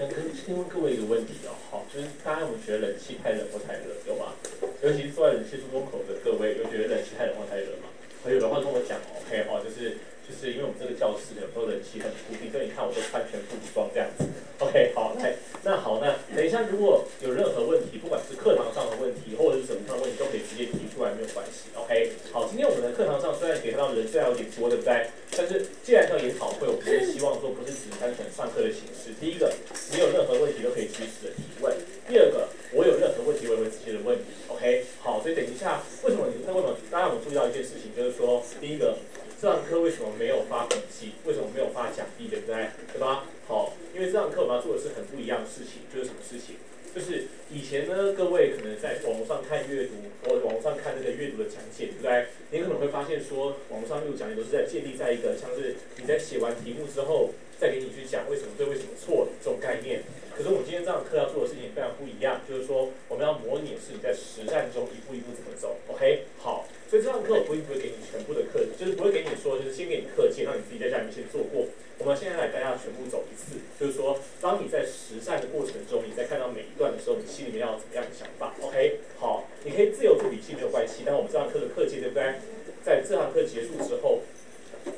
先问各位一个问题哦，好，就是大家有没有觉得冷气太冷或太热？有吗？尤其是坐在冷气出风口的各位，有觉得冷气太冷或太热吗？有的话跟我讲 ，OK 哦，就是因为我们这个教室有时候冷气很固定，所以你看我都穿全副武装这样子。OK， 好，来，那等一下如果有任何问题，不管是课堂上的问题或者是什么上的问题，都可以直接提出来，没有关系。OK， 好，今天我们的课堂上虽然给到的人虽然有点多，对不对？但是既然叫研讨会，我们是希望说不是只是单纯上课的形式。第一个，你有任何问题都可以及时的提问；第二个，我有任何问题我也会直接的问你。OK， 好，所以等一下为什么大家有注意到一件事情，就是说第一个。这堂课为什么没有发笔记？为什么没有发讲义？对不对？对吧？好，因为这堂课我们要做的是很不一样的事情，就是什么事情？就是以前呢，各位可能在网络上看阅读，或者网络上看这个阅读的讲解，对不对？你可能会发现说，网络上阅读讲解都是在建立在一个像是你在写完题目之后，再给你去讲为什么对、为什么错这种概念。可是我们今天这堂课要做的事情非常不一样，就是说我们要模拟的是你在实战中一步一步怎么走。OK， 好。所以这堂课我不会给你全部的课，就是不会给你说，就是先给你课件，让你自己在家里面先做过。我们现在来大家全部走一次，就是说，当你在实战的过程中，你在看到每一段的时候，你心里面要有怎么样的想法 ？OK， 好，你可以自由做笔记没有关系，但我们这堂课的课件对不对？在这堂课结束之后，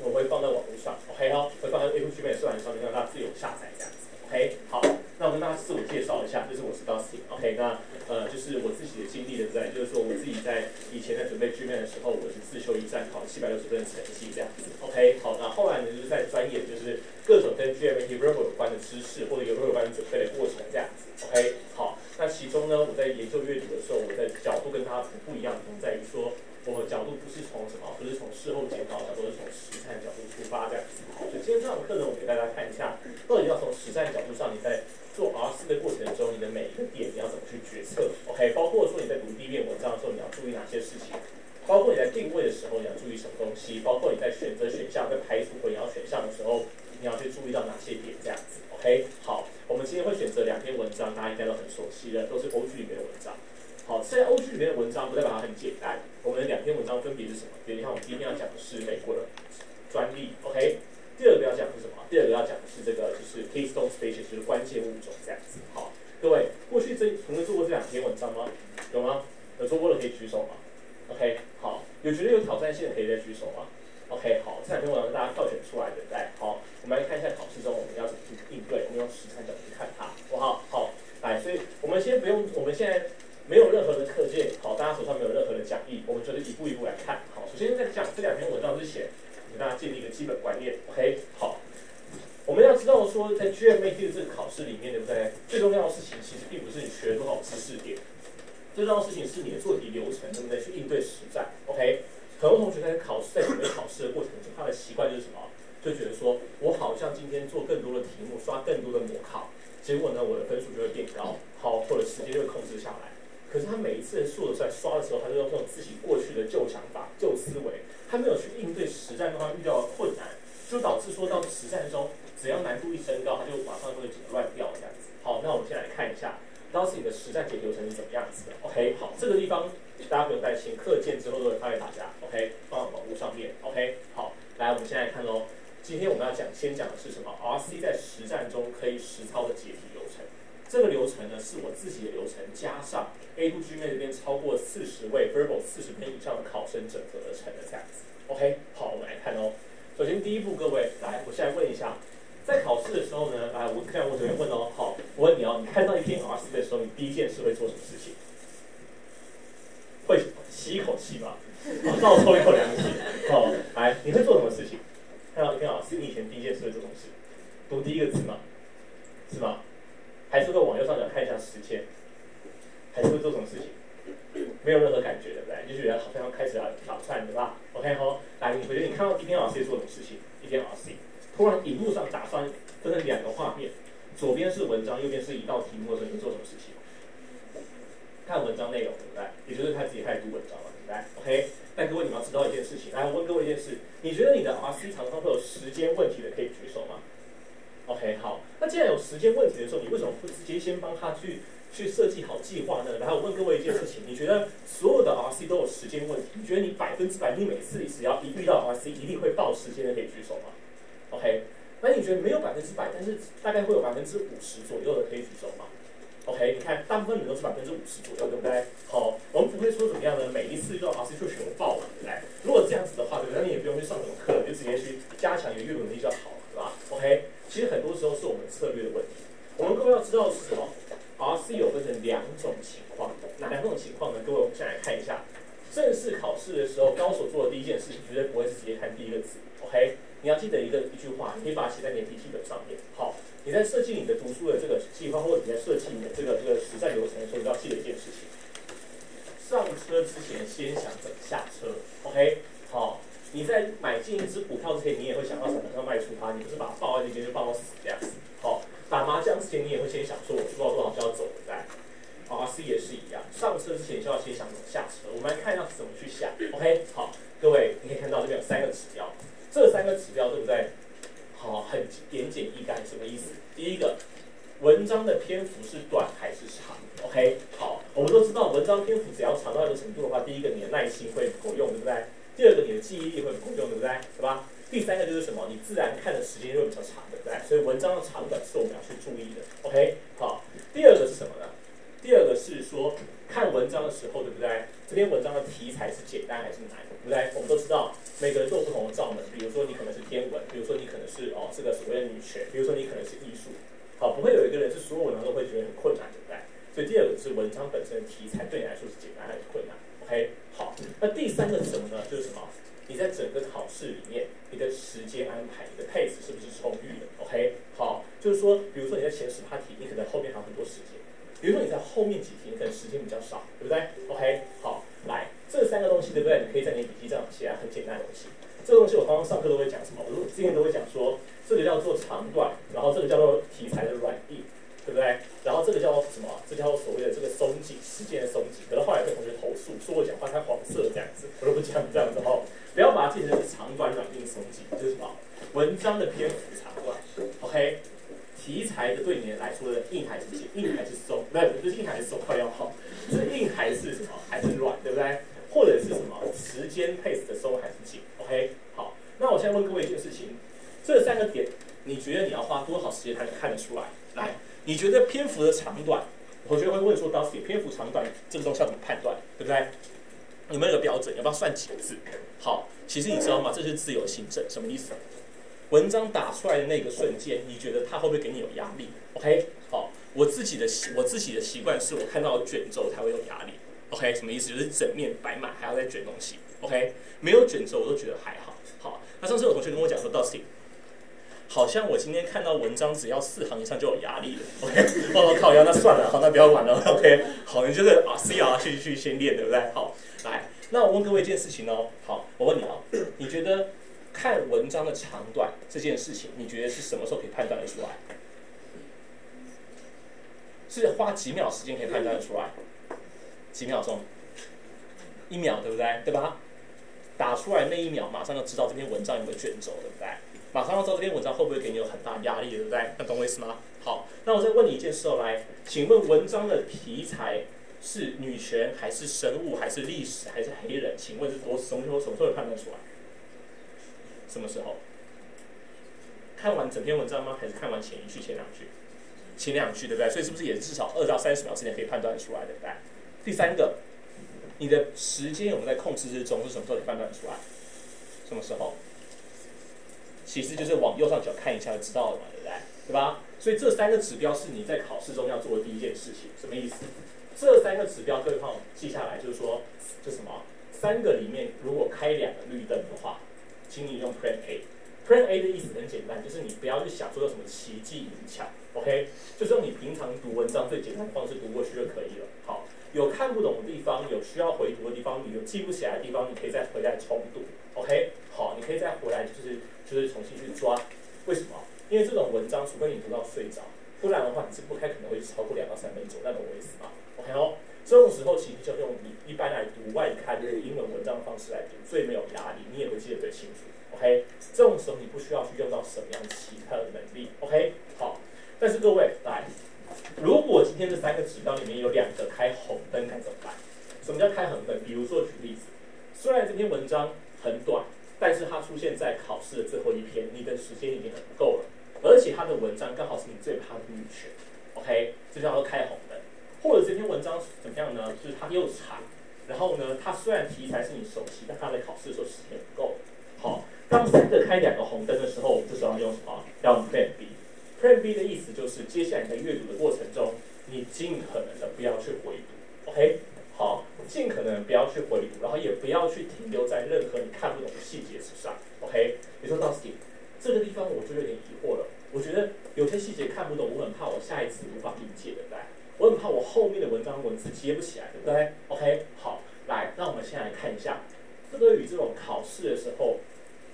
我会放在网络上 ，OK 哦，会放在 A2G 社团上面，让大家自由下载这样子。OK， 好，那我跟大家自我介绍一下，就是我是 Dustin。OK， 那就是我自己的经历对不对？就是说我自己在以前在准备 GMAT 的时候，我是自修一战考760分的成绩这样子。OK， 好，那后来呢，就是在专业就是各种跟 GMAT Verbal 有关的知识，或者有关准备的过程这样子。OK， 好，那其中呢，我在研究阅读的时候，我的角度跟他不一样，在于说。我们角度不是从什么，不是从事后检讨角度，是从实战角度出发这样子。好，所以今天这堂课呢，我给大家看一下，到底要从实战角度上，你在做 R4 的过程中，你的每一个点你要怎么去决策 ？OK， 包括说你在读第一篇文章的时候，你要注意哪些事情，包括你在定位的时候你要注意什么东西，包括你在选择选项、在排除或你要选项的时候，你要去注意到哪些点这样子。OK， 好，我们今天会选择2篇文章，大家应该都很熟悉的，都是OG里面的文章。好，现在 OG 里面的文章不代表它很简单。我们的2篇文章分别是什么？比如像我们第一篇要讲的是美国的专利 ，OK。第二个要讲的是什么？第二个要讲的是这个就是 keystone species， 就是关键物种这样子。好，各位过去曾经做过这2篇文章吗？有吗？有做过的可以举手吗 ？OK， 好，有觉得有挑战性的可以再举手吗 ？OK， 好，这2篇文章是大家挑选出来的，来，好，我们来看一下考试中我们要怎么去应对，我们用实战角度去看它，好不好？好，来，所以我们先不用，我们现在。没有任何的课件，好，大家手上没有任何的讲义，我们就是一步一步来看。好，首先在讲这2篇文章之前，给大家建立一个基本观念 ，OK， 好，我们要知道说，在 GMAT 的这个考试里面，对不对？最重要的事情其实并不是你学了多少知识点，最重要的事情是你的做题流程，对不对？去应对实战 ，OK。很多同学在准备考试的过程中，他的习惯就是什么？就觉得说我好像今天做更多的题目，刷更多的模考，结果呢，我的分数就会变高，好，或者时间就会控制下来。可是他每一次做的在刷的时候，他就用自己过去的旧想法、旧思维，他没有去应对实战中他遇到的困难，就导致说到实战中，只要难度一升高，他就马上就会整个乱掉这样子。好，那我们先来看一下，当时你的实战解流程是怎么样子的 ？OK， 好，这个地方大家不用担心，课件之后都会发给大家 ，OK， 放在网络上面 ，OK， 好，来，我们现在看喽。今天我们要先讲的是什么 ？RC 在实战中可以实操的解题流程。这个流程呢，是我自己的流程，加上 A2G 这边超过40位 Verbal 40分以上的考生整合而成的这样子。OK， 好，我们来看哦。首先第一步，各位来，我现在问一下，在考试的时候呢，来，我这边问哦，好，我问你哦，你看到一篇 RC 的时候，你第一件事会做什么事情？会吸一口气吧，倒抽一口凉气。好，来，你会做什么事情？看到一篇 RC， 你以前第一件事会做什么事？读第一个字吗？是吗？还是会往右上角看一下时间，还是会做什么事情？没有任何感觉，对不对？就觉得好像要开始要挑战，对吧 ？OK 好，来，我觉得你看到第一篇 RC 做什么事情？一篇 RC， 突然荧幕上打算分成2个画面，左边是文章，右边是一道题目的时候，你会做什么事情？看文章内容，对不对？也就是他自己开始读文章了，对不对 ？OK， 但各位你们要知道一件事情，来，我问各位一件事，你觉得你的 RC 常常会有时间问题的，可以举手吗？ OK， 好，那既然有时间问题的时候，你为什么不直接先帮他去设计好计划呢？然后我问各位一件事情，你觉得所有的 RC 都有时间问题？你觉得你100%你每次只要一遇到 RC 一定会报时间的，可以举手吗 ？OK，那你觉得没有100%，但是大概会有50%左右的可以举手吗？OK， 你看，大部分人都是50%左右，对不对？好，我们不会说怎么样呢？每一次遇到 RC 就选爆嘛，对不对？如果这样子的话，对不对？那你也不用去上什么课，你就直接去加强你的阅读能力就好了，对吧 ？OK， 其实很多时候是我们策略的问题。我们各位要知道是什么 ？RC 有分成2种情况，哪2种情况呢？各位，我们先来看一下。正式考试的时候，高手做的第一件事情绝对不会是直接看第一个字 ，OK？ 你要记得一句话，你可以把它写在你的笔记本上面。好，你在设计你的读书的这个计划，或者你在设计你的这个实战流程的时候，你要记得一件事情：上车之前先想怎么下车 ，OK？ 好，你在买进一只股票之前，你也会想到什么时候卖出它，你不是把它抱在那边就抱到死这样子。好，打麻将之前你也会先想说，我输到多少就要走，对不对？RC 也是一样，上车之前就要先想怎么下车。我们来看一下怎么去下。OK， 好，各位，你可以看到这边有3个指标，这3个指标对不对？好，很言简意赅，什么意思？第一个，文章的篇幅是短还是长 ？OK， 好，我们都知道文章篇幅只要长到一个程度的话，第一个你的耐心会不够用，对不对？第二个你的记忆力会不够用，对不对？对吧？第3个就是什么？你自然看的时间会比较长，对不对？所以文章的长短是我们要去注意的。OK， 好，第二个是什么呢？第二个是说，看文章的时候，对不对？这篇文章的题材是简单还是难，对不对？我们都知道，每个人都有不同的罩门。比如说你可能是天文，比如说你可能是这个所谓的女权，比如说你可能是艺术。好，不会有一个人是所有文章都会觉得很困难，对不对？所以第二个是文章本身的题材对你来说是简单还是困难 ？OK， 好。那第3个是什么呢？就是什么？你在整个考试里面，你的时间安排，你的配置是不是充裕的 ？OK， 好，就是说，比如说你在前18题，你可能后面还有很多时间。比如说你在后面几题，你可能时间比较少，对不对 ？OK， 好，来，这3个东西，对不对？你可以在你的笔记上写很简单的东西。这个东西我刚刚上课都会讲什么？我之前都会讲说，这个叫做长短，然后这个叫做题材的软硬，对不对？然后这个叫做什么？这叫做所谓的这个松紧，时间的松紧。可能后来被同学投诉，说我讲话太黄色这样子，我都不讲这样子哦。不要把它记成是长短软硬松紧，就是什么？文章的篇幅长短 ，OK？题材的对你来说的硬还是紧，硬还是松？不是硬还是松，快要好，是硬还是什么？还是软，对不对？或者是什么？时间 pace 的松还是紧 ？OK， 好。那我现在问各位一件事情，这3个点，你觉得你要花多少时间才能看得出来？来，你觉得篇幅的长短，同学会问说，到底篇幅长短这个东西要怎么判断，对不对？有没有一个标准？要不要算几个字？好，其实你知道吗？这是自由行政，什么意思？文章打出来的那个瞬间，你觉得它会不会给你有压力 ？OK， 好，我自己的习惯是我看到卷轴才会有压力。OK， 什么意思？就是整面摆满还要再卷东西。OK， 没有卷轴我都觉得还好。好，那上次有同学跟我讲说 ，Dustin， 好像我今天看到文章只要4行以上就有压力了。OK， 哦靠腰，那算了，好，那不要玩了。OK， 好，你就是CR 去先练，对不对？好，来，那我问各位一件事情哦。好，我问你哦，你觉得？看文章的长短这件事情，你觉得是什么时候可以判断得出来？是花几秒时间可以判断得出来？几秒钟？1秒，对不对？对吧？打出来那1秒，马上就知道这篇文章有没有卷轴，对不对？马上要知道这篇文章会不会给你有很大压力，对不对？那懂我意思吗？好，那我再问你一件事哦，来，请问文章的题材是女权还是生物还是历史还是黑人？请问是什么时候会判断出来？什么时候？看完整篇文章吗？还是看完前1句、前2句？前2句，对不对？所以是不是也至少20到30秒之内可以判断出来，对不对？第3个，你的时间有没有在控制之中？是什么时候可以判断出来？什么时候？其实就是往右上角看一下就知道了嘛，对不对？对吧？所以这3个指标是你在考试中要做的第一件事情。什么意思？这3个指标各位帮我记下来，就是说，就什么？3个里面如果开2个绿灯的话，请你用 Plan A。Plan A 的意思很简单，就是你不要去想说有什么奇技淫巧 ，OK， 就是用你平常读文章最简单的方式读过去就可以了。好，有看不懂的地方，有需要回读的地方，你有记不起来的地方，你可以再回来重读 ，OK， 好，你可以再回来就是重新去抓。为什么？因为这种文章，除非你读到睡着，不然的话你是不太可能会超过2到3分钟，那懂我意思吗 ？OK 哦。这种时候其实就用你一般来读外刊的英文文章的方式来读，最没有压力，你也会记得最清楚。OK， 这种时候你不需要去用到什么样其他的能力。OK， 好。但是各位来，如果今天这3个指标里面有2个开红灯，该怎么办？什么叫开红灯？比如说举例子，虽然这篇文章很短，但是它出现在考试的最后1篇，你的时间已经很够了。文章刚好是你最怕的女权 ，OK， 这叫做开红灯。或者这篇文章怎么样呢？就是它又长，然后呢，它虽然题材是你熟悉，但它在考试的时候时间不够。好，当3个开2个红灯的时候，我们这时候要用什么？要用 Plan B。Plan B 的意思就是，接下来你在阅读的过程中，你尽可能的不要去回读 ，OK？ 好，尽可能不要去回读，然后也不要去停留在任何你看不懂的细节之上 ，OK？ 你说到底这个地方我就有点疑惑了，我觉得有些细节看不懂，我很怕我下一次无法理解，对不对？我很怕我后面的文章文字接不起来，对不对 ？OK？ 好，来，那我们先来看一下，对于这种考试的时候，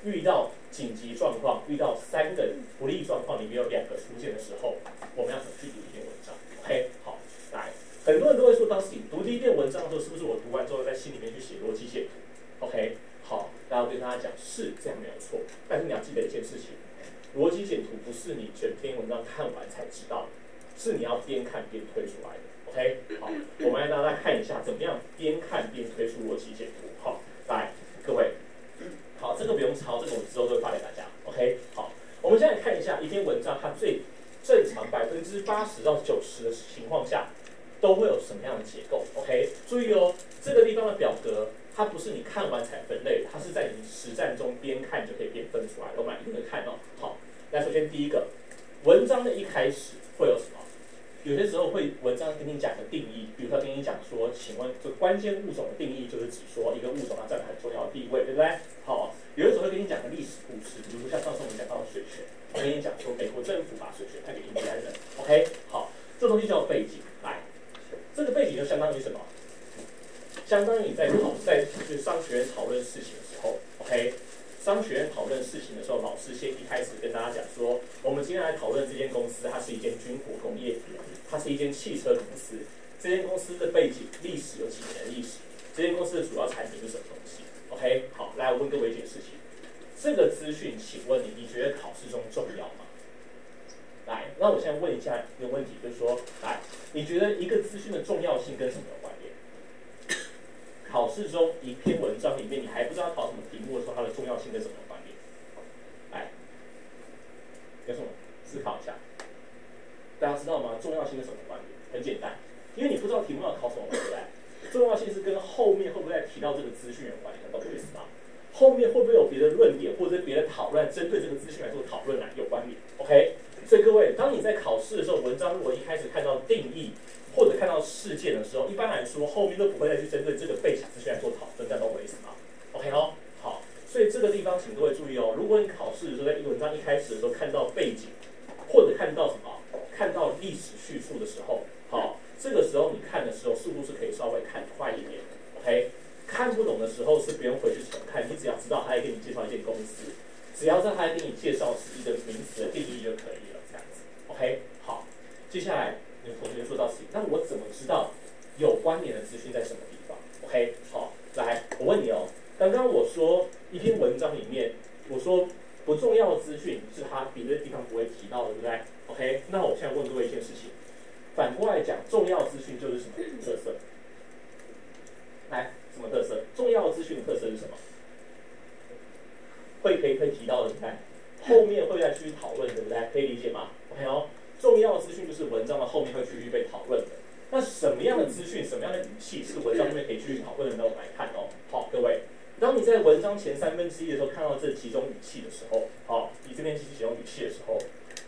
遇到紧急状况，遇到3个不利状况，里面有2个出现的时候，我们要怎么去读一篇文章 ？OK？ 好，来。很多人都会说，当时你读第一遍文章的时候，是不是我读完之后在心里面去写逻辑解读 ？OK， 好，然后跟大家讲是这样没有错，但是你要记得一件事情，逻辑解读不是你整篇文章看完才知道，是你要边看边推出来的。OK， 好，我们来大家看一下怎么样边看边推出逻辑解读。好，来，各位，好，这个不用抄，这个我之后都会发给大家。OK， 好，我们现在看一下一篇文章，它最正常80%到90%的情况下。都会有什么样的结构 ？OK， 注意哦，这个地方的表格，它不是你看完才分类，它是在你实战中边看就可以边分出来的。我们来一个看哦。好，那首先第一个，文章的一开始会有什么？有些时候会文章跟你讲个定义，比如说跟你讲说，请问这关键物种的定义就是指说一个物种它占了很重要的地位，对不对？好，有的时候会跟你讲个历史故事，比如说像上次我们讲到的水权，我跟你讲说美国政府把水权判给印第安人 ，OK， 好，这东西叫背景，来。这个背景就相当于什么？相当于你在商学院讨论事情的时候 ，OK？ 商学院讨论事情的时候，老师先一开始跟大家讲说，我们今天来讨论这间公司，它是一间军火工业，它是一间汽车公司。这间公司的背景历史有几年的历史？这间公司的主要产品是什么东西 ？OK？ 好，来我问各位一件事情，这个资讯，请问你觉得考试中重要吗？来，那我现在问一下一个问题，就是说，来，你觉得一个资讯的重要性跟什么有关联？考试中一篇文章里面，你还不知道考什么题目的时候，它的重要性跟什么有关联？来，跟什么？思考一下。大家知道吗？重要性跟什么有关联？很简单，因为你不知道题目要考什么，对不对？重要性是跟后面会不会再提到这个资讯有关联，懂我意思吗？后面会不会有别的论点或者别的讨论，针对这个资讯来做讨论啊？有关联 ，OK？所以各位，当你在考试的时候，文章如果一开始看到定义或者看到事件的时候，一般来说后面都不会再去针对这个背景资讯来做讨论，这样懂我意思吗 ？OK 哦，好，所以这个地方请各位注意哦，如果你考试的时候在文章一开始的时候看到背景，或者看到什么，看到历史叙述的时候，好，这个时候你看的时候速度是可以稍微看快一点 ，OK？ 看不懂的时候是不用回去重看，你只要知道他在给你介绍一间公司。只要在他给你介绍是一个名词的定义就可以了，这样子 ，OK， 好。接下来你的同学说到此，那我怎么知道有关联的资讯在什么地方 ？OK， 好，来，我问你哦，刚刚我说一篇文章里面，我说不重要的资讯是它别的地方不会提到的，对不对 ？OK， 那我现在问各位一件事情，反过来讲，重要资讯就是什么特色？来，什么特色？重要资讯的特色是什么？可以提到的，你看后面会再继续讨论，对不对？可以理解吗 ？OK 哦，重要的资讯就是文章的后面会继续被讨论的。那什么样的资讯、什么样的语气是文章后面可以继续讨论的呢？我们来看哦。好，各位，当你在文章前1/3的时候看到这几种语气的时候，好，你这边几种语气的时候，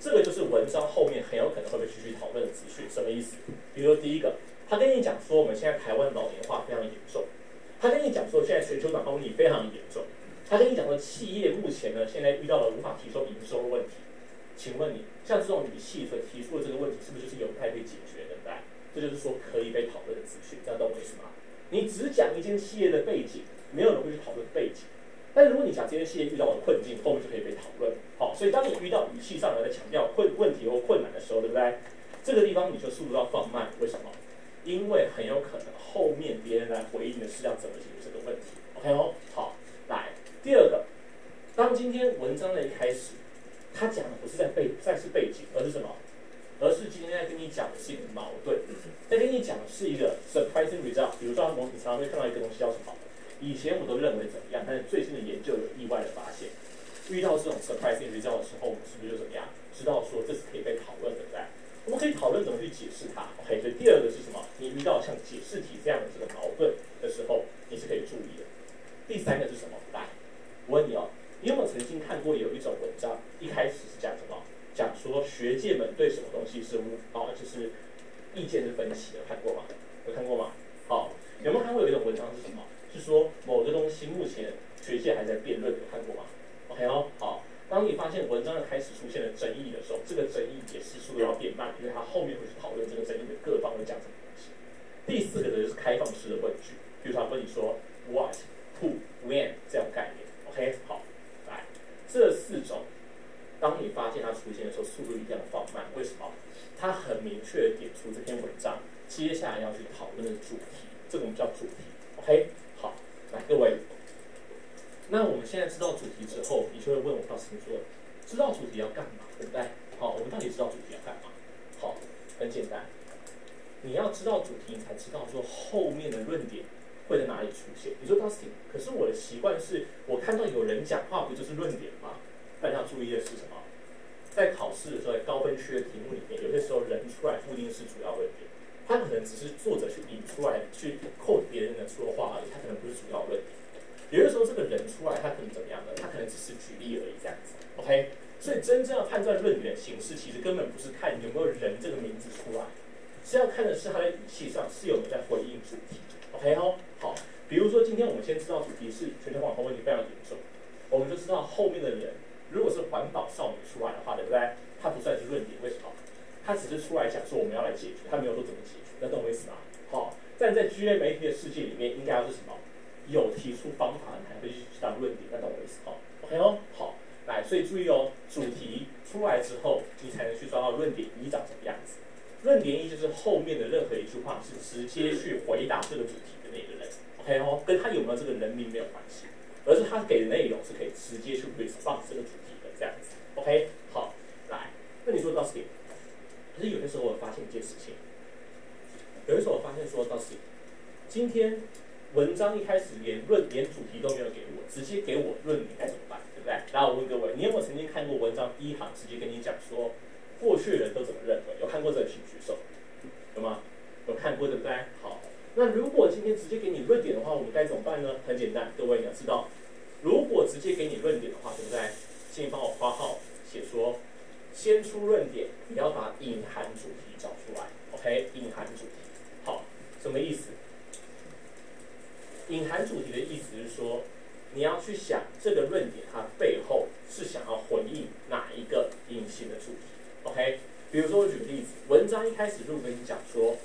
这个就是文章后面很有可能会被继续讨论的资讯。什么意思？比如说第一个，他跟你讲说我们现在台湾老年化非常严重，他跟你讲说现在全球暖化问题非常严重。他跟你讲说，企业目前呢，现在遇到了无法提升营收的问题。请问你，像这种语气所提出的这个问题，是不是就是有待被解决的？对吧？这就是说可以被讨论的资讯，这样懂我意思吗？你只讲一间企业的背景，没有人会去讨论背景。但如果你讲这间企业遇到的困境，后面就可以被讨论。好，所以当你遇到语气上来的强调问题或困难的时候，对不对？这个地方你就速度要放慢。为什么？因为很有可能后面别人来回应的是要怎么解决这个问题。OK 哦，好，来。第二个，当今天文章的一开始，他讲的不是再是背景，而是什么？而是今天在跟你讲的是一个矛盾，在跟你讲的是一个 surprising result。比如说，我们常常会看到一个东西叫什么？以前我都认为怎么样，但是最近的研究有意外的发现，遇到这种 surprising result 的时候，我们是不是就怎么样？知道说这是可以被所以讨论怎么去解释它 ，OK？ 所以第二个是什么？你遇到像解释题这样的这个矛盾的时候，你是可以注意的。第三个是什么？来，我问你哦，你有没有曾经看过有一种文章，一开始是讲什么？讲说学界们对什么东西是就是意见是分歧的，看过吗？有看过吗？好，有没有看过有一种文章是什么？是说某个东西目前学界还在辩论，有看过吗 ？OK 哦，好。当你发现文章开始出现了争议的时候，这个争议解释速度要变慢，因为它后面会去讨论这个争议的各方会讲什么东西。第四个呢就是开放式的问句，比如说他问你说 what、who、when 这种概念。OK， 好，来，这四种，当你发现它出现的时候，速度一定要放慢。为什么？它很明确的点出这篇文章接下来要去讨论的主题，这个我们叫主题。OK， 好，来各位。那我们现在知道主题之后，你就会问我到时说，知道主题要干嘛，对不对？好，我们到底知道主题要干嘛？好，很简单，你要知道主题，你才知道说后面的论点会在哪里出现。你说 Dustin， 可是我的习惯是我看到有人讲话，不就是论点吗？大家要注意的是什么？在考试的时候，在高分区的题目里面，有些时候人出来不一定是主要论点，他可能只是作者去引出来，去quote别人的说话而已，他可能不是主要论点。有的时候这个人出来，他可能怎么样呢？他可能只是举例而已，这样子 ，OK？ 所以真正要判断论点的形式，其实根本不是看有没有人这个名字出来，是要看的是他的语气上是有没有在回应主题 ，OK 哦？好，比如说今天我们先知道主题是全球网红问题非常严重，我们就知道后面的人如果是环保少女出来的话，对不对？他不算是论点，为什么？他只是出来讲说我们要来解决，他没有说怎么解决，那懂我意思吗？好，但在 GA 媒体的世界里面，应该要是什么？有提出方法，才会去当论点，那懂我意思哦 ？OK 哦，好，来，所以注意哦，主题出来之后，你才能去抓到论点一长什么样子。论点一就是后面的任何一句话是直接去回答这个主题的那个人 ，OK 哦，跟他有没有这个人名没有关系，而是他给的内容是可以直接去 respond 这个主题的这样子 ，OK， 好，来，那你说到这里，可是有些时候我发现一件事情，有的时候我发现说到这里，今天。文章一开始连主题都没有给我，直接给我论点该怎么办，对不对？然后我问各位，你有没有曾经看过文章第一行直接跟你讲说过去的人都怎么认为？有看过这个请举手，有吗？有看过对不对？好，那如果今天直接给你论点的话，我们该怎么办呢？很简单，各位你要知道，如果直接给你论点的话，对不对？请你帮我括号写说，先出论点，你要把隐含主题找出来 ，OK？ 隐含主题，好，什么意思？隐含主题的意思是说，你要去想这个论点它背后是想要回应哪一个隐形的主题 ，OK？ 比如说我举个例子，文章一开始就跟你讲说，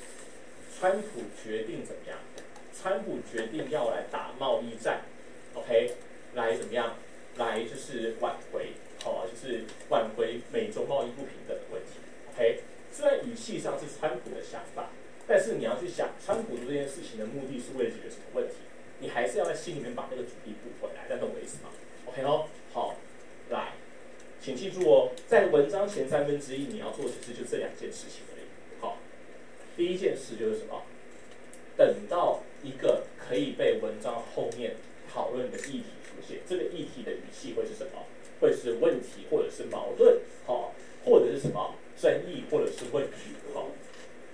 川普决定怎么样？川普决定要来打贸易战 ，OK？ 来怎么样？来就是挽回，就是挽回美中贸易不平等的问题 ，OK？ 虽然语气上是川普的想法，但是你要去想，川普做这件事情的目的是为了解决什么问题？你还是要在心里面把那个主题补回来，这样懂我意思吗 ？OK 哦，好，来，请记住哦，在文章前1/3，你要做的其实就这两件事情而已。好，第一件事就是什么？等到一个可以被文章后面讨论的议题出现，这个议题的语气会是什么？会是问题，或者是矛盾，好，或者是什么争议，或者是问句，好。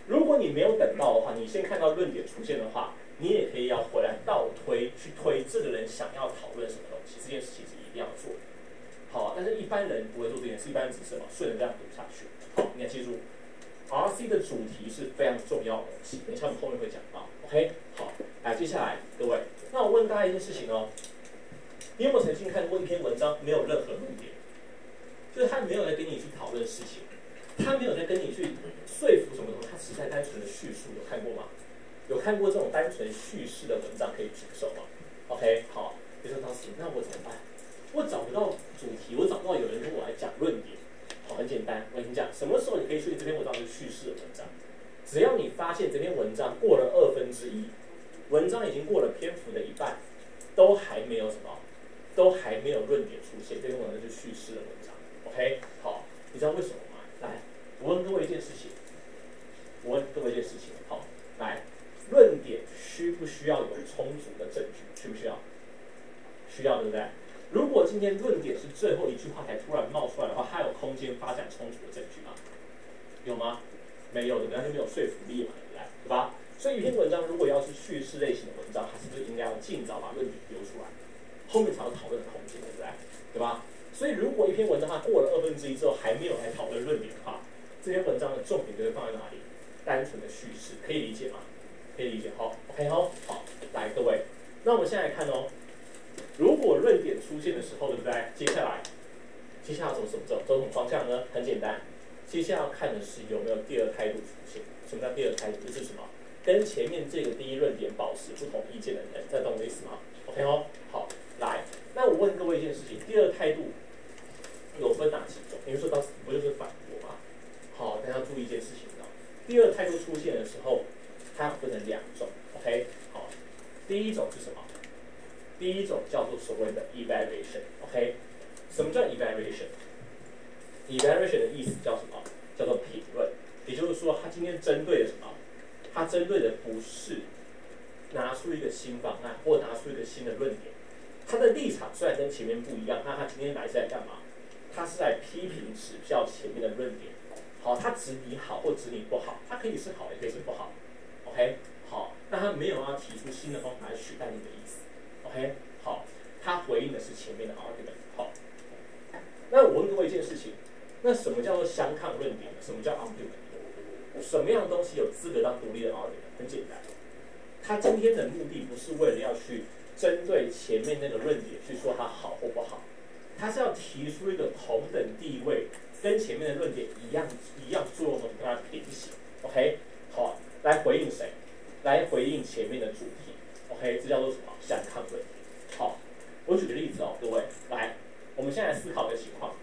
如果你没有等到的话，你先看到论点出现的话。你也可以要回来倒推，去推这个人想要讨论什么东西，这件事情是一定要做的。好，但是一般人不会做这件事，一般人只是什么顺着这样读下去。好，你要记住 ，RC 的主题是非常重要的东西，等一下我们后面会讲到。OK， 好，来，接下来各位，那我问大家一件事情哦，你有没有曾经看过一篇文章没有任何论点，就是他没有在跟你去讨论事情，他没有在跟你去说服什么东西，他只是在单纯的叙述，有看过吗？有看过这种单纯叙事的文章可以举手吗 ？OK， 好，你说当时那我怎么办？我找不到主题，我找不到有人跟我来讲论点。好，很简单，我跟你讲，什么时候你可以确定这篇文章是叙事的文章？只要你发现这篇文章过了1/2，文章已经过了篇幅的一半，都还没有什么，都还没有论点出现，这篇文章就是叙事的文章。OK， 好，你知道为什么吗？来，我问各位一件事情，好，来。论点需不需要有充足的证据？需不需要？需要，对不对？如果今天论点是最后一句话才突然冒出来的话，它有空间发展充足的证据吗？有吗？没有的，那就没有说服力嘛，对吧？所以一篇文章如果要是叙事类型的文章，它是不是应该要尽早把论点丢出来，后面才有讨论的空间，对吧？所以如果一篇文章它过了1/2之后还没有来讨论论点的话，这篇文章的重点就会放在哪里？单纯的叙事，可以理解吗？可以理解，好 ，OK 好，来各位，那我们现在来看哦，如果论点出现的时候，对不对？接下来要走什么方向呢？很简单，接下来要看的是有没有第二态度出现。什么叫第二态度？就是什么？跟前面这个第一论点保持不同意见的人，这懂我的意思吗 ？OK 哦，好，来，那我问各位一件事情，第二态度有分哪几种？你会说到不就是反驳吗？好，大家注意一件事情哦，第二态度出现的时候，它分成2种 ，OK？ 好，第一种是什么？第一种叫做所谓的 evaluation，OK？ 什么叫 evaluation？evaluation 的意思叫什么？叫做评论。也就是说，他今天针对的什么？他针对的不是拿出一个新方案，或拿出一个新的论点。他的立场虽然跟前面不一样，那他今天来是来干嘛？他是来批评指教前面的论点。好，他指你好或指你不好，他可以是好也可以是不好。OK？ 好，那他没有要提出新的方法来取代你的意思。OK？ 好，他回应的是前面的 argument。好，那我问各位一件事情，那什么叫做相抗论点？什么叫 argument？ 什么样的东西有资格当独立的 argument？ 很简单，他今天的目的不是为了要去针对前面那个论点去说它好或不好，他是要提出一个同等地位，跟前面的论点一样作用的，跟它平行。OK？ 好，来回应谁？来回应前面的主题。OK？ 这叫做什么？相抗论点。好，我举个例子哦，各位，来，我们现在思考一个情况：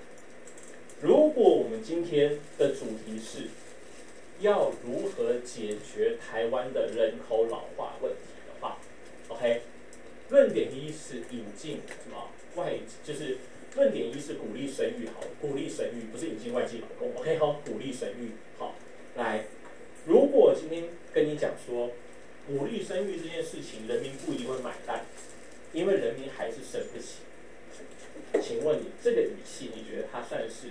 如果我们今天的主题是要如何解决台湾的人口老化问题的话 ，OK？ 论点一是引进什么就是论点一是鼓励生育，好，鼓励生育不是引进外籍劳工 ，OK？ 好，鼓励生育，好，来，如果今天跟你讲说鼓励生育这件事情，人民不一定会买单，因为人民还是生不起。请问你这个语气，你觉得它算是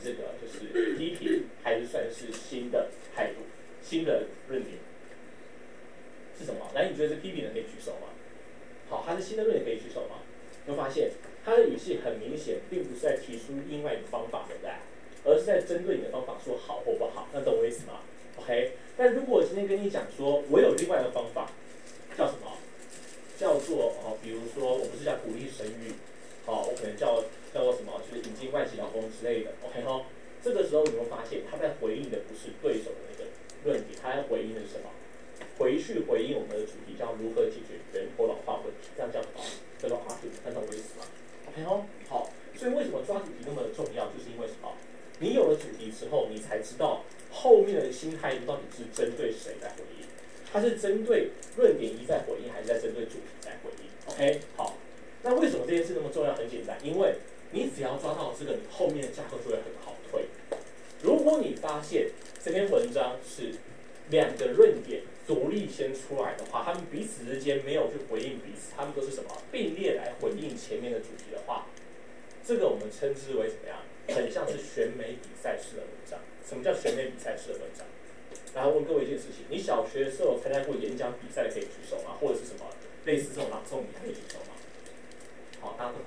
这个就是批评，还是算是新的态度、新的论点？是什么？来，你觉得是批评的可以举手吗？好，它是新的论点可以举手吗？你会发现它的语气很明显，并不是在提出另外一个方法，对不对？而是在针对你的方法说好或不好。那懂我意思吗 ？OK？ 但如果我今天跟你讲说，我有另外一个方法，叫什么？叫做比如说我不是叫鼓励生育，我可能叫做什么，就是引进外籍劳工之类的 ，OK 哈？这个时候你会发现，他在回应的不是对手的那个论点，他在回应的是什么？回应我们的主题叫如何解决人口老化问题，这样叫什么？叫做 argument， 看懂我意思吗 ？OK 哈？好，所以为什么抓主题那么的重要，就是因为什么？你有了主题之后，你才知道后面的心态到底是针对谁在回应，它是针对论点一在回应，还是在针对主题在回应 ？OK， 好。那为什么这件事那么重要？很简单，因为你只要抓到这个，你后面的架构就会很好推。如果你发现这篇文章是2个论点独立先出来的话，他们彼此之间没有去回应彼此，他们都是什么并列来回应前面的主题的话，这个我们称之为怎么样？很像是选美比赛式的文章。什么叫选美比赛式的文章？然后问各位一件事情：你小学的时候参加过演讲比赛的可以举手吗？或者是什么类似这种朗诵比赛可以举手吗？好，大家都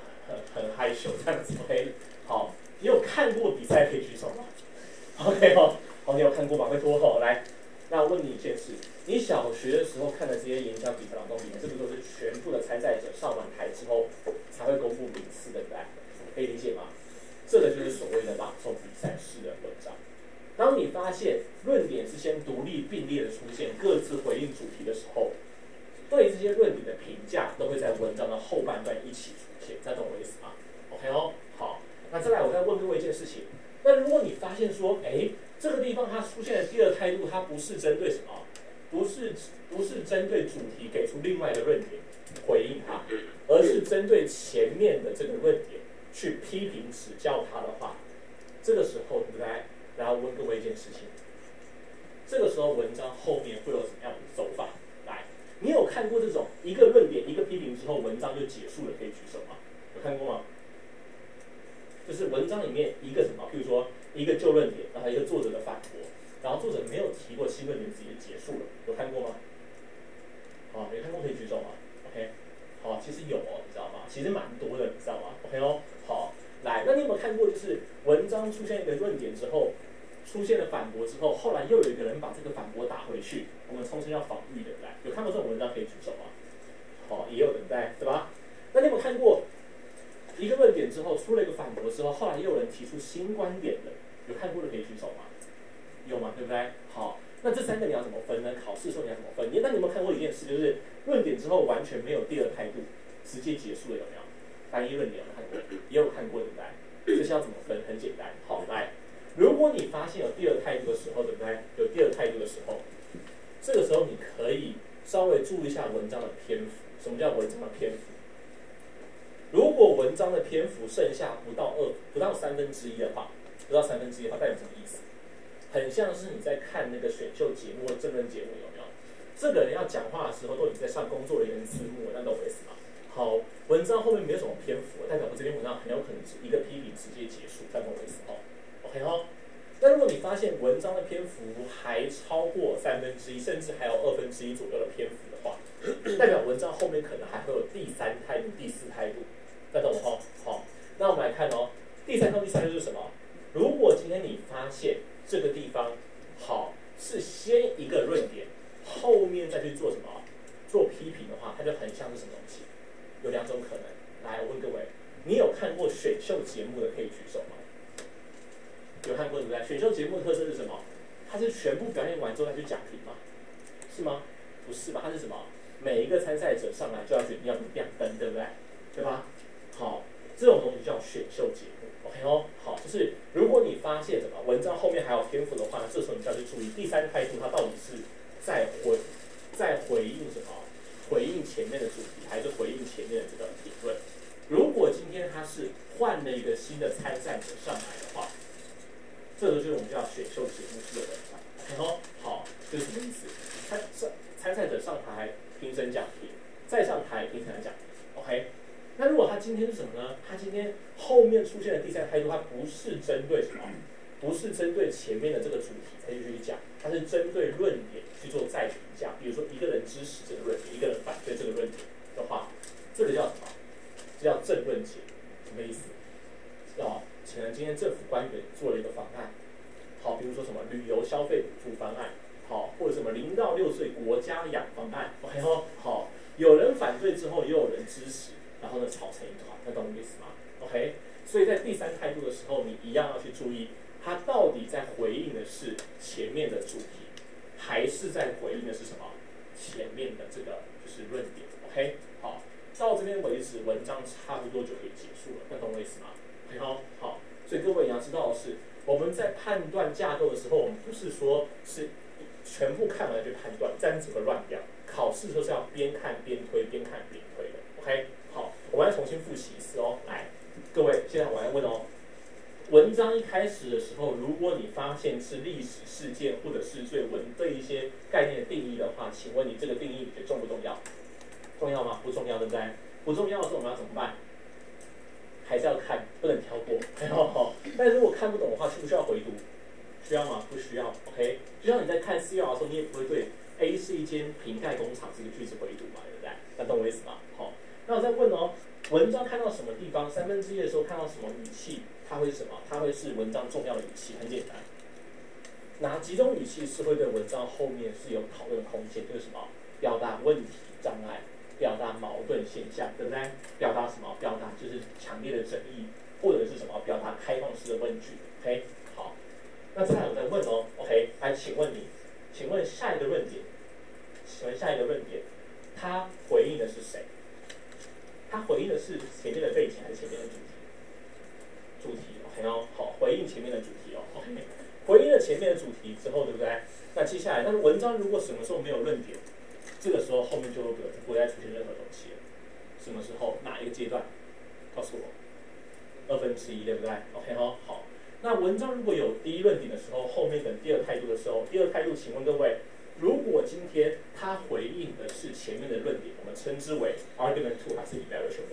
很害羞这样子 ，OK？ 好，你有看过比赛可以举手吗 ？OK 好，你有看过吗？会多好来。那我问你一件事：你小学的时候看的这些演讲比赛、朗诵比赛，是不是都是全部的参赛者上完台之后才会公布名次，对不对？可以理解吗？这个就是所谓的朗诵比赛式的文章。当你发现论点是先独立并列的出现，各自回应主题的时候，对这些论点的评价都会在文章的后半段一起出现，这懂我意思吗 ？OK 哦，好，那再来我再问各位一件事情，那如果你发现说，这个地方它出现的第二态度，它不是针对什么，不是针对主题给出另外的论点回应它，而是针对前面的这个论点去批评指教它的话，这个时候对不对？然后问各位一件事情，这个时候文章后面会有什么样的走法？来，你有看过这种一个论点一个批评之后文章就结束了可以举手吗？有看过吗？就是文章里面一个什么，譬如说一个旧论点，然后一个作者的反驳，然后作者没有提过新论点直接结束了，有看过吗？好，有看过可以举手吗 ？OK， 好，其实有哦，你知道吗？其实蛮多的，你知道吗 ？OK 哦，好，来，那你有没有看过，就是文章出现一个论点之后，出现了反驳之后，后来又有一个人把这个反驳打回去，我们通称叫仿喻，对不对？有看过这种文章可以举手吗？好，也有人在，对吧？那你有没有看过一个论点之后出了一个反驳之后，后来又有人提出新观点的？有看过的可以举手吗？有吗？对不对？好，那这三个你要怎么分呢？考试的时候你要怎么分？那你有没有看过一件事，就是论点之后完全没有第二态度，直接结束了，有没有？单一论点有没有看过？也有看过，对不对？这些要怎么分？很简单。好，来，如果你发现有第二态度的时候，对不对？有第二态度的时候，这个时候你可以稍微注意一下文章的篇幅。什么叫文章的篇幅？如果文章的篇幅剩下不到1/3的话，不到1/3的话，代表什么意思？很像是你在看那个选秀节目或政论节目，有没有？这个人要讲话的时候，都已经在上工作人员字幕，那懂我意思吗？好，文章后面没有什么篇幅，代表我这篇文章很有可能是一个批评直接结束，这样懂我意思哦 ？OK 哦。那如果你发现文章的篇幅还超过1/3，甚至还有1/2左右的篇幅的话，代表文章后面可能还会有第三态度、第四态度，这样懂吗？好，那我们来看哦，第三和第三就是什么？如果今天你发现这个地方好是先一个论点，后面再去做什么？做批评的话，它就很像是什么东西？有两种可能。来，我问各位，你有看过选秀节目的可以举手吗？有看过对不对？选秀节目的特色是什么？它是全部表演完之后再去讲评吗？是吗？不是吧？它是什么？每一个参赛者上来就要决定要不亮灯，对不对？对吧？好，这种东西叫选秀节目。OK 哦，好，就是如果你发现什么文章后面还有篇幅的话，这时候你就要去注意第三态度，它到底是在回应什么？回应前面的主题，还是回应前面的这个评论？如果今天他是换了一个新的参赛者上来的话，这个就是我们叫选秀节目式的文章。OK 哦，好，这是什么意思？参赛者上台，评审讲评，再上台，评审来讲评。OK。那如果他今天是什么呢？他今天后面出现的第三态度，他不是针对什么？不是针对前面的这个主题才去讲，它是针对论点去做再评价。比如说一个人支持这个论点，一个人反对这个论点的话，这个叫什么？这叫政论节。什么意思？可能今天政府官员做了一个方案，好，比如说什么旅游消费补助方案，好，或者什么0到6岁国家养方案 ，OK 哦，好，有人反对之后，也有人支持。然后呢，吵成一团，那懂我意思吗 ？OK， 所以在第三态度的时候，你一样要去注意，它到底在回应的是前面的主题，还是在回应的是什么？前面的这个就是论点。OK， 好，到这边为止，文章差不多就可以结束了，那懂我意思吗 ？OK， 好，所以各位你要知道的是，我们在判断架构的时候，我们不是说是全部看完就判断，这样子会乱掉。考试的时候是要边看边推，边看边推的。OK。好，我们来重新复习一次哦。来，各位，现在我来问哦。文章一开始的时候，如果你发现是历史事件或者是对一些概念的定义的话，请问你这个定义你觉得重不重要？重要吗？不重要，对不对？不重要的时候我们要怎么办？还是要看，不能跳过。好，但如果看不懂的话，需不需要回读？需要吗？不需要。OK， 就像你在看 CR 的时候，你也不会对 A 是一间瓶盖工厂这个句子回读嘛，对不对？那懂我意思吗？好。那我再问哦，文章看到什么地方1/3的时候看到什么语气，它会是什么？它会是文章重要的语气，很简单。哪几种语气是会对文章后面是有讨论空间？就是什么？表达问题障碍，表达矛盾现象，对不对？表达什么？表达就是强烈的争议，或者是什么？表达开放式的问句。OK， 好。那再来我再问哦 ，OK， 来，请问下一个论点，它回应的是谁？它回应的是前面的背景还是前面的主题？主题 ，OK 哦，好，回应前面的主题哦 ，OK， 回应了前面的主题之后，对不对？那接下来，但是文章如果什么时候没有论点，这个时候后面就不会再出现任何东西了。什么时候？哪一个阶段？告诉我，1/2，对不对 ？OK 哦，好。那文章如果有第一论点的时候，后面等第二态度的时候，第二态度，请问各位？如果今天它回应的是前面的论点，我们称之为 argument 2还是 evaluation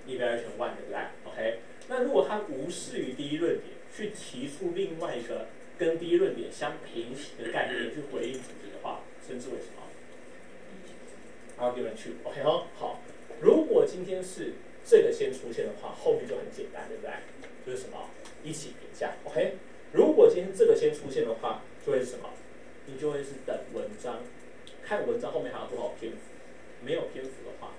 1？evaluation 1对不对 ？OK， 那如果它无视于第一论点，去提出另外一个跟第一论点相平行的概念去回应主题的话，称之为什么 ？argument two。OK 哦，好。如果今天是这个先出现的话，后面就很简单，对不对？就是什么一起评价。OK。如果今天这个先出现的话，就会是什么？你就会是等文章，看文章后面还有多少篇幅。没有篇幅的话，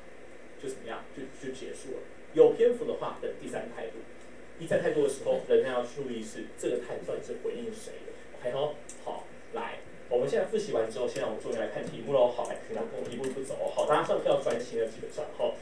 就怎么样？就结束了。有篇幅的话，等第三态度。第三态度的时候，人家要注意是这个态度到底是回应谁的。OK 哦，好，来，我们现在复习完之后，现在我们终于来看题目喽。好，来，请大家跟我一步一步走。好，大家上课要专心的，基本上。好，